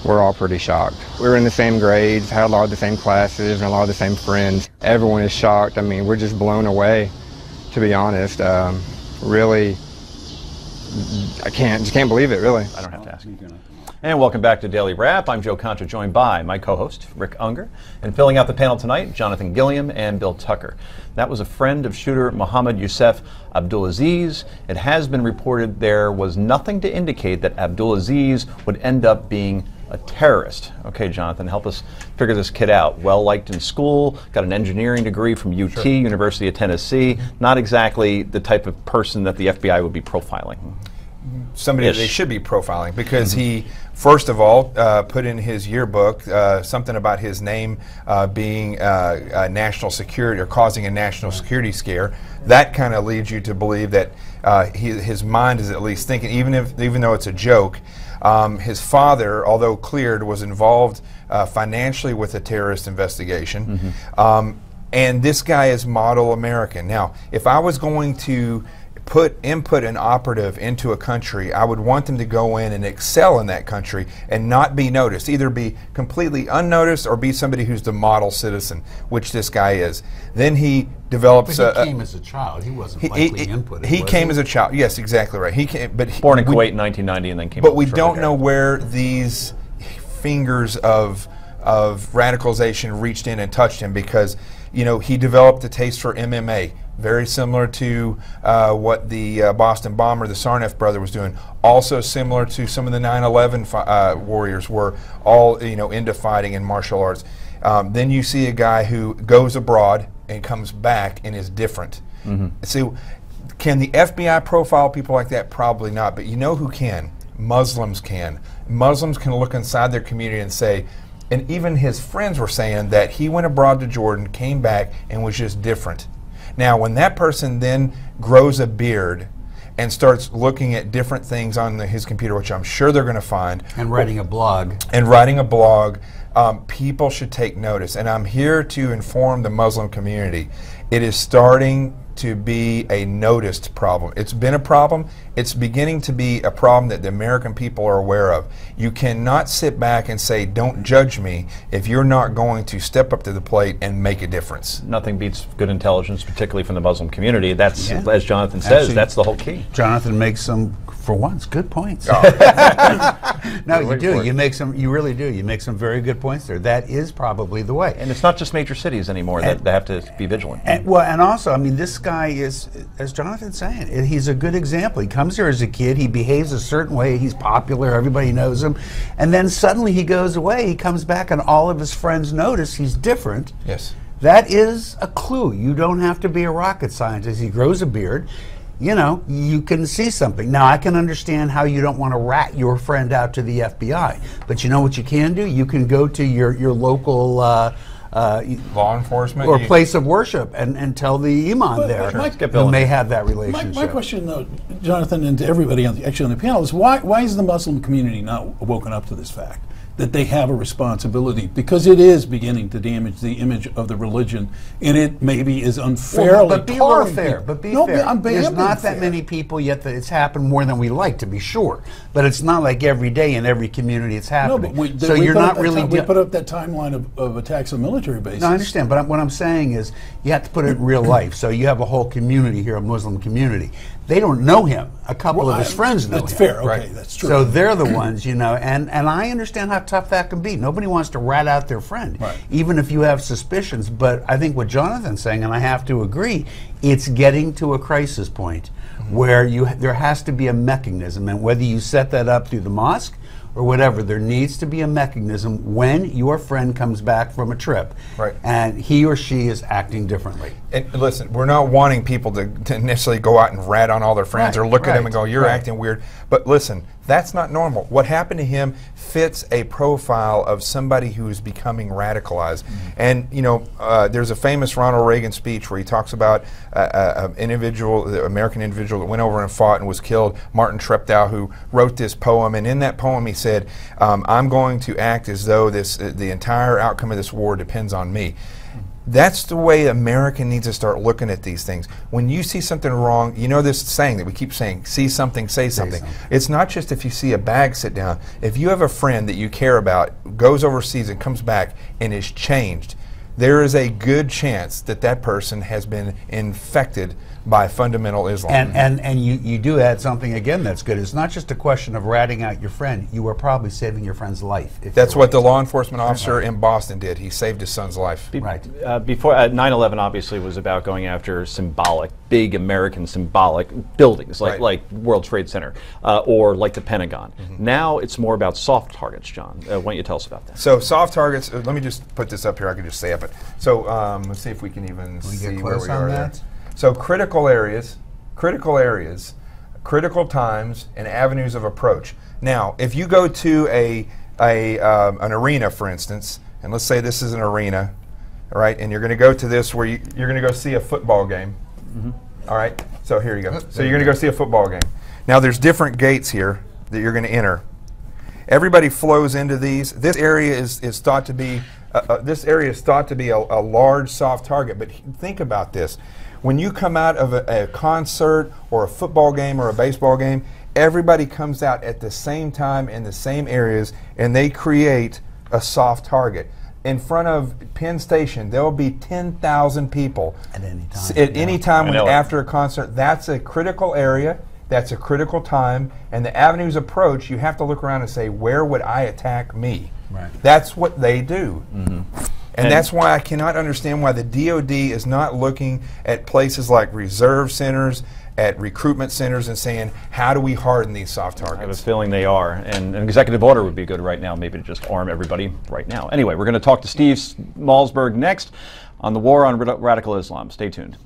we're all pretty shocked. We were in the same grades, had a lot of the same classes, and a lot of the same friends. Everyone is shocked. I mean, we're just blown away, to be honest. Really, I just can't believe it, really. I don't have to ask you. And welcome back to Daily Wrap. I'm Joe Contra, joined by my co-host, Rick Unger. And filling out the panel tonight, Jonathan Gilliam and Bill Tucker. That was a friend of shooter Mohammed Youssef Abdulaziz. It has been reported there was nothing to indicate that Abdulaziz would end up being a terrorist. Okay, Jonathan, help us figure this kid out. Well liked in school, got an engineering degree from UT, sure. University of Tennessee. Not exactly the type of person that the FBI would be profiling. Somebody they should be profiling, because he, first of all, put in his yearbook something about his name being national security, or causing a national security scare. That kind of leads you to believe that his mind is at least thinking, even though it's a joke. His father, although cleared, was involved financially with a terrorist investigation. And this guy is model American. Now, if I was going to input an operative into a country, I would want them to go in and excel in that country and not be noticed. Either be completely unnoticed or be somebody who's the model citizen, which this guy is. Then he develops. But he came as a child. He wasn't likely inputted. He came as a child. Yes, exactly right. He came, but born in Kuwait in 1990 and then came. But we don't know where these fingers of radicalization reached in and touched him, because he developed a taste for MMA. Very similar to what the Boston bomber, the Sarnoff brother, was doing. Also similar to some of the 9/11 warriors were all into fighting and martial arts. Then you see a guy who goes abroad and comes back and is different. So can the FBI profile people like that? Probably not. But you know who can? Muslims can. Muslims can look inside their community and say, and even his friends were saying that he went abroad to Jordan, came back, and was just different. Now, when that person then grows a beard and starts looking at different things on his computer, which I'm sure they're going to find. And writing a blog. People should take notice. And I'm here to inform the Muslim community. It is starting to be a noticed problem. It's been a problem. It's beginning to be a problem that the American people are aware of. You cannot sit back and say, don't judge me, if you're not going to step up to the plate and make a difference. Nothing beats good intelligence, particularly from the Muslim community. That's, as Jonathan says, actually, that's the whole key. Jonathan makes some, for once, good points. No, you do. You make some. You really do. You make some very good points there. That is probably the way. And it's not just major cities anymore that have to be vigilant. And also, I mean, this guy is, as Jonathan's saying, he's a good example. He comes here as a kid. He behaves a certain way. He's popular. Everybody knows him. And then suddenly he goes away. He comes back, and all of his friends notice he's different. Yes. That is a clue. You don't have to be a rocket scientist. He grows a beard. You can see something. Now, I can understand how you don't want to rat your friend out to the FBI, but you know what you can do? You can go to your local law enforcement or place of worship and tell the imam there who may have that relationship. My question, though, Jonathan, and to everybody on the panel is why is the Muslim community not woken up to this fact that they have a responsibility, because it is beginning to damage the image of the religion, and it maybe is unfairly. But be fair. There's not that many people yet that it's happened more than we like, to be sure. But it's not like every day in every community it's happening. No, but we put up that timeline of attacks on military bases. No, I understand, but what I'm saying is you have to put it in real life. So you have a whole community here, a Muslim community. They don't know him. A couple of his friends know him. That's fair. Okay, that's true. So they're the ones, and I understand how tough that can be. Nobody wants to rat out their friend, even if you have suspicions. But I think what Jonathan's saying, and I have to agree, it's getting to a crisis point where there has to be a mechanism, and whether you set that up through the mosque or whatever, there needs to be a mechanism when your friend comes back from a trip and he or she is acting differently. And listen, we're not wanting people to necessarily go out and rat on all their friends or look at them and go, you're acting weird. But listen, that's not normal. What happened to him fits a profile of somebody who is becoming radicalized. And there's a famous Ronald Reagan speech where he talks about an American individual that went over and fought and was killed, Martin Treptow, who wrote this poem. And in that poem he said, I'm going to act as though the entire outcome of this war depends on me. That's the way America needs to start looking at these things. When you see something wrong, you know this saying that we keep saying, see something, say something. It's not just if you see a bag sit down. If you have a friend that you care about, goes overseas and comes back and is changed, there is a good chance that that person has been infected by fundamental Islam. And you do add something again that's good. It's not just a question of ratting out your friend. You are probably saving your friend's life. That's what the law enforcement officer in Boston did. He saved his son's life. Before 9/11 obviously was about going after symbolic, big American symbolic buildings like World Trade Center or like the Pentagon. Now it's more about soft targets, John. Why don't you tell us about that? So soft targets, let me just put this up here. I can just say it. But so let's see if we can even see where we are there. So critical areas, critical times, and avenues of approach. Now, if you go to an arena, for instance, and let's say this is an arena, all right, and you're going to go to this where you're going to go see a football game. All right, so here you go. So you're going to go see a football game. Now, there's different gates here that you're going to enter. Everybody flows into these. This area is thought to be a large soft target. But think about this. When you come out of a concert or a football game or a baseball game, everybody comes out at the same time in the same areas, and they create a soft target. In front of Penn Station, there will be 10,000 people at any time. At any time after a concert. That's a critical area. That's a critical time. And the avenues approach, you have to look around and say, where would I attack me? Right. That's what they do. And that's why I cannot understand why the DOD is not looking at places like reserve centers, at recruitment centers, and saying, how do we harden these soft targets? I have a feeling they are. And an executive order would be good right now, maybe to just arm everybody right now. Anyway, we're going to talk to Steve Malzberg next on the war on radical Islam. Stay tuned.